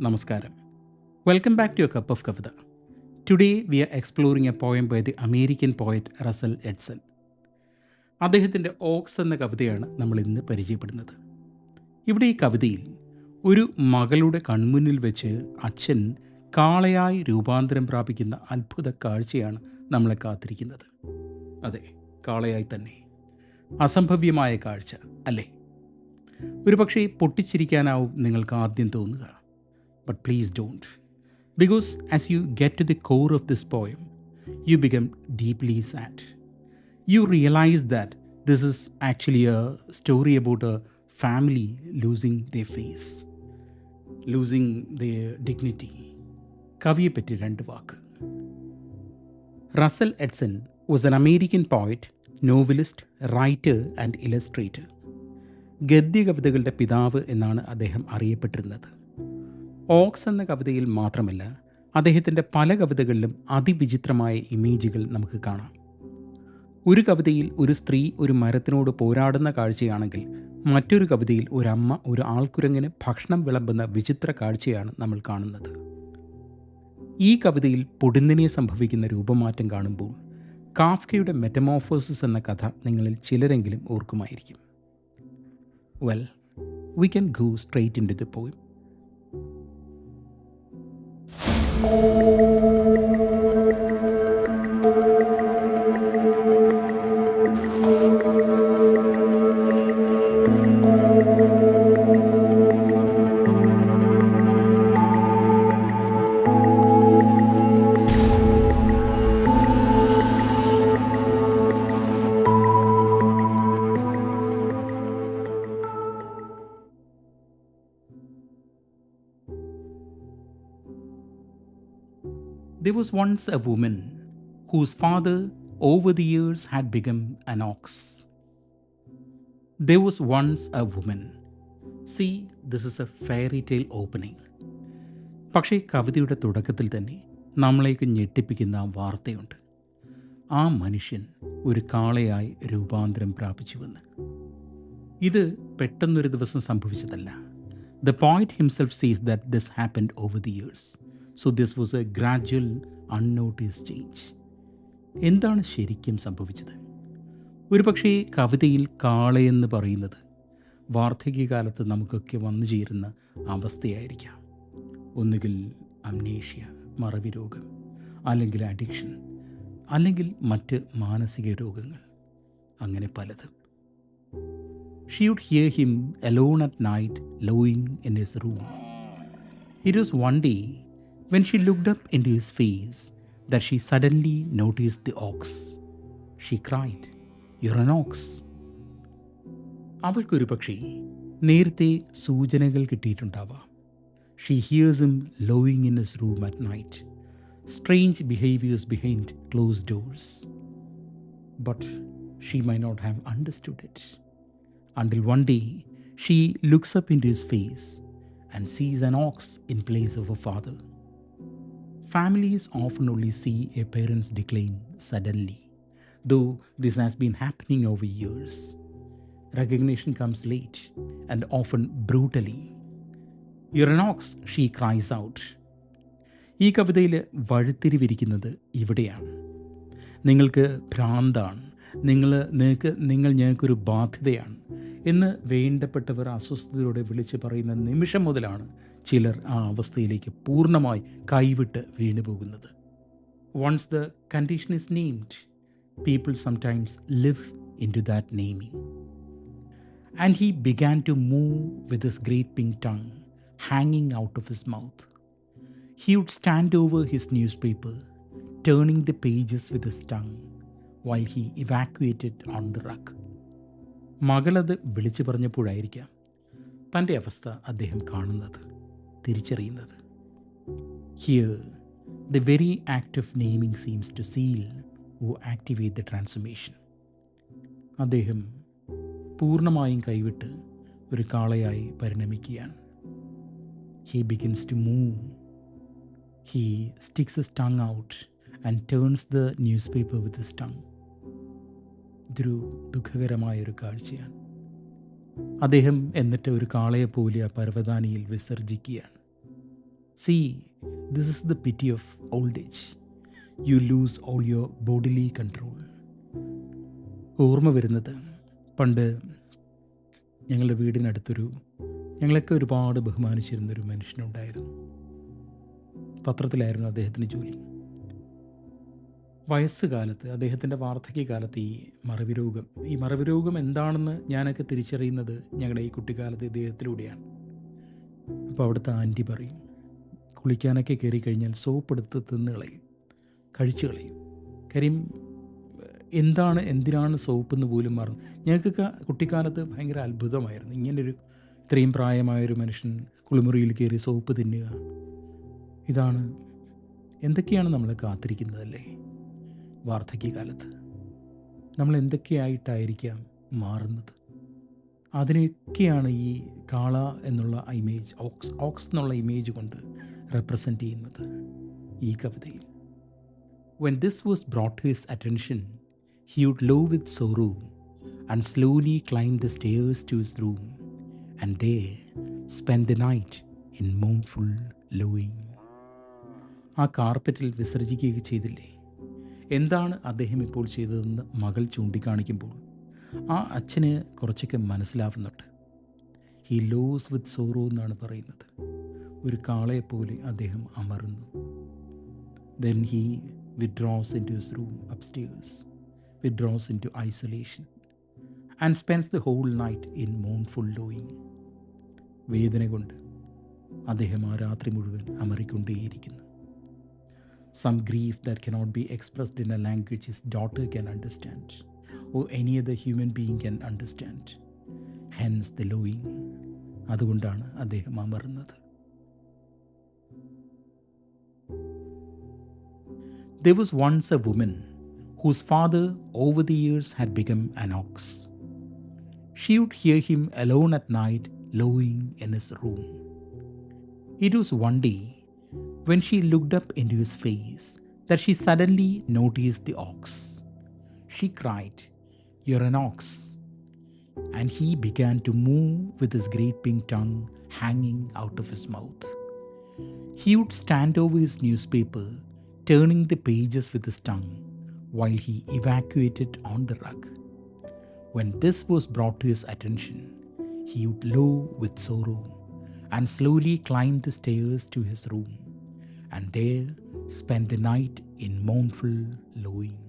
നമസ്കാരം. Welcome back to A Cup of Kavita. Today we are exploring a poem by the American poet Russell Edson. അദ്ദേഹത്തിൻ്റെ aux എന്ന കവിതയാണ് നമ്മൾ ഇന്ന് പരിചയപ്പെടുന്നത്. ഇവിടെ ഈ കവിതയിൽ ഒരു മകളുടെ കൺമുന്നിൽ വെച്ച് അച്ഛൻ കാളയായി രൂപാന്തരം പ്രാപിക്കുന്ന അത്ഭുത കാഴ്ചയാണ് നമ്മളെ കാത്തിരിക്കുന്നത്. അതെ, കാളയായി തന്നെ. അസംഭവ്യമായ കാഴ്ച അല്ലേ? ഒരു പക്ഷേ പൊട്ടിച്ചിരിക്കാനാവും നിങ്ങൾക്ക് ആദ്യം തോന്നുക. But please don't. Because as you get to the core of this poem, you become deeply sad. You realize that this is actually a story about a family losing their face, losing their dignity. കവിയെ പറ്റി രണ്ട് വാക്ക്. Russell Edson was an American poet, novelist, writer and illustrator. ഗദ്യ കവിതകളുടെ പിതാവ് എന്നാണ് അദ്ദേഹം അറിയപ്പെട്ടിരുന്നത്. Aux എന്ന കവിതയിൽ മാത്രമല്ല, അദ്ദേഹത്തിൻ്റെ പല കവിതകളിലും അതിവിചിത്രമായ ഇമേജുകൾ നമുക്ക് കാണാം. ഒരു കവിതയിൽ ഒരു സ്ത്രീ ഒരു മരത്തിനോട് പോരാടുന്ന കാഴ്ചയാണെങ്കിൽ മറ്റൊരു കവിതയിൽ ഒരമ്മ ഒരു ആൾക്കുരങ്ങിന് ഭക്ഷണം വിളമ്പുന്ന വിചിത്ര കാഴ്ചയാണ് നമ്മൾ കാണുന്നത്. ഈ കവിതയിൽ പൊടുന്നിനെ സംഭവിക്കുന്ന രൂപമാറ്റം കാണുമ്പോൾ കാഫ്കയുടെ മെറ്റമോർഫോസിസ് എന്ന കഥ നിങ്ങളിൽ ചിലരെങ്കിലും ഓർക്കുമായിരിക്കും. Well, we can go straight into the poem. There was once a woman whose father over the years had become an ox. There was once a woman. See, this is a fairy tale opening. പക്ഷേ കവിതയുടെ തുടക്കത്തിൽ തന്നെ നമ്മളേക്ക് ഞെട്ടിപ്പിക്കുന്ന ആ വാർത്തയുണ്ട്. ആ മനുഷ്യൻ ഒരു കാളയായി രൂപാന്തരം പ്രാപിച്ചുവെന്ന്. ഇത് പെട്ടെന്നൊരു ദിവസം സംഭവിച്ചതല്ല. The poet himself says that this happened over the years. So this was a gradual, unnoticed change. എന്താണ് ശരിക്കും സംഭവിച്ചത്? ഒരു പക്ഷേ കവിതയിൽ കാളയെന്ന് പറയുന്നത് വാർദ്ധക്യകാലത്ത് നമുക്കൊക്കെ വന്നു ചേരുന്ന അവസ്ഥയായിരിക്കാം. ഒന്നുകിൽ അംനേഷ്യ, മറവി രോഗം, അല്ലെങ്കിൽ അഡിക്ഷൻ, അല്ലെങ്കിൽ മറ്റ് മാനസിക രോഗങ്ങൾ, അങ്ങനെ പലതും. She would hear him alone at night, lowing in his room. It was one day when she looked up into his face that she suddenly noticed the ox. She cried, "You're an ox." അവൾക്കൊരു പക്ഷേ നേരത്തെ സൂചനകൾ കിട്ടിയിട്ടുണ്ടാവാം. She hears him lowing in his room at night, strange behaviors behind closed doors. But she might not have understood it until one day she looks up into his face and sees an ox in place of a father. Families often only see a parent's decline suddenly, though this has been happening over years. Recognition comes late and often brutally. "You're an ox," she cries out. ഈ കവിതയിൽ വഴിത്തിരിവിരിക്കുന്നത് ഇവിടെയാണ്. നിങ്ങൾക്ക് ഭ്രാന്താണ്, നിങ്ങൾ ഞങ്ങൾക്കൊരു ബാധ്യതയാണ് എന്ന് വേണ്ടപ്പെട്ടവർ അസ്വസ്ഥതയോടെ വിളിച്ച് പറയുന്ന നിമിഷം മുതലാണ് ചിലർ ആ അവസ്ഥയിലേക്ക് പൂർണ്ണമായി കൈവിട്ട് വീണുപോകുന്നത്. Once the condition is named, people sometimes live into that naming. And he began to move with his great pink tongue hanging out of his mouth. He would stand over his newspaper, turning the pages with his tongue while he evacuated on the rug. മകളത് വിളിച്ചു പറഞ്ഞപ്പോഴായിരിക്കാം തൻ്റെ അവസ്ഥ അദ്ദേഹം കാണുന്നത്, തിരിച്ചറിയുന്നത്. Here, the very act of naming seems to seal or activate the transformation. അദ്ദേഹം പൂർണ്ണമായും കൈവിട്ട് ഒരു കാളയായി പരിണമിക്കുകയാണ്. He begins to move. He sticks his tongue out and turns the newspaper with his tongue. ഇതൊരു ദുഃഖകരമായൊരു കാഴ്ചയാണ്. അദ്ദേഹം എന്നിട്ട് ഒരു കാളയെപ്പോലെ ആ പർവ്വതാനിയിൽ വിസർജിക്കുകയാണ്. See, this is the pity of old age. You lose all your bodily control. ഓർമ്മ വരുന്നത് പണ്ട് ഞങ്ങളുടെ വീടിനടുത്തൊരു ഞങ്ങളൊക്കെ ഒരുപാട് ബഹുമാനിച്ചിരുന്നൊരു മനുഷ്യനുണ്ടായിരുന്നു. പത്രത്തിലായിരുന്നു അദ്ദേഹത്തിന് ജോലി. വയസ്സുകാലത്ത്, അദ്ദേഹത്തിൻ്റെ വാർദ്ധക്യകാലത്ത് ഈ മറവി രോഗം എന്താണെന്ന് ഞാനൊക്കെ തിരിച്ചറിയുന്നത് ഞങ്ങളുടെ ഈ കുട്ടിക്കാലത്ത് ഇദ്ദേഹത്തിലൂടെയാണ്. അപ്പോൾ അവിടുത്തെ ആൻറ്റി പറയും, കുളിക്കാനൊക്കെ കയറി കഴിഞ്ഞാൽ സോപ്പ് എടുത്ത് തിന്ന് കളയും, കഴിച്ചു കളയും. കാര്യം എന്തിനാണ് സോപ്പ് എന്ന് പോലും മറന്നു. ഞങ്ങൾക്കൊക്കെ കുട്ടിക്കാലത്ത് ഭയങ്കര അത്ഭുതമായിരുന്നു, ഇങ്ങനൊരു ഇത്രയും പ്രായമായൊരു മനുഷ്യൻ കുളിമുറിയിൽ കയറി സോപ്പ് തിന്നുക. ഇതാണ് എന്തൊക്കെയാണ് നമ്മളെ കാത്തിരിക്കുന്നതല്ലേ വാർദ്ധക്യകാലത്ത്. നമ്മൾ എന്തൊക്കെയായിട്ടായിരിക്കാം മാറുന്നത്. അതിനൊക്കെയാണ് ഈ കാള എന്നുള്ള ഇമേജ്, ഓക്സ് എന്നുള്ള ഇമേജ് കൊണ്ട് റെപ്രസെൻ്റ് ചെയ്യുന്നത് ഈ കവിതയിൽ. When this was brought to his attention, he would low with sorrow and slowly climb the stairs to his room, and there spend the night in mournful lowing. ആ കാർപ്പറ്റിൽ വിസർജിക്കുകയൊക്കെ ചെയ്തില്ലേ? എന്താണ് അദ്ദേഹം ഇപ്പോൾ ചെയ്തതെന്ന് മകൾ ചൂണ്ടിക്കാണിക്കുമ്പോൾ ആ അച്ഛന് കുറച്ചൊക്കെ മനസ്സിലാവുന്നുണ്ട്. ഹി ലോസ് വിത്ത് സോറോ എന്നാണ് പറയുന്നത്. ഒരു കാളയെപ്പോലെ അദ്ദേഹം അമർന്നു. Then he withdraws into his room upstairs, withdraws into isolation, and spends the whole night in mournful lowing. വേദന കൊണ്ട് അദ്ദേഹം ആ രാത്രി മുഴുവൻ അമറിക്കൊണ്ടേയിരിക്കുന്നു. Some grief that cannot be expressed in a language his daughter can understand, or any other human being can understand. Hence the lowing. അതുകൊണ്ടാണ് അദ്ദേഹം അമർന്നത്. There was once a woman whose father over the years had become an ox. She would hear him alone at night lowing in his room. It was one day when she looked up into his face that she suddenly noticed the ox. She cried, "You're an ox." And he began to move with his great pink tongue hanging out of his mouth. He would stand over his newspaper, turning the pages with his tongue while he evacuated on the rug. When this was brought to his attention, he would low with sorrow and slowly climb the stairs to his room, and there spend the night in mournful lowing.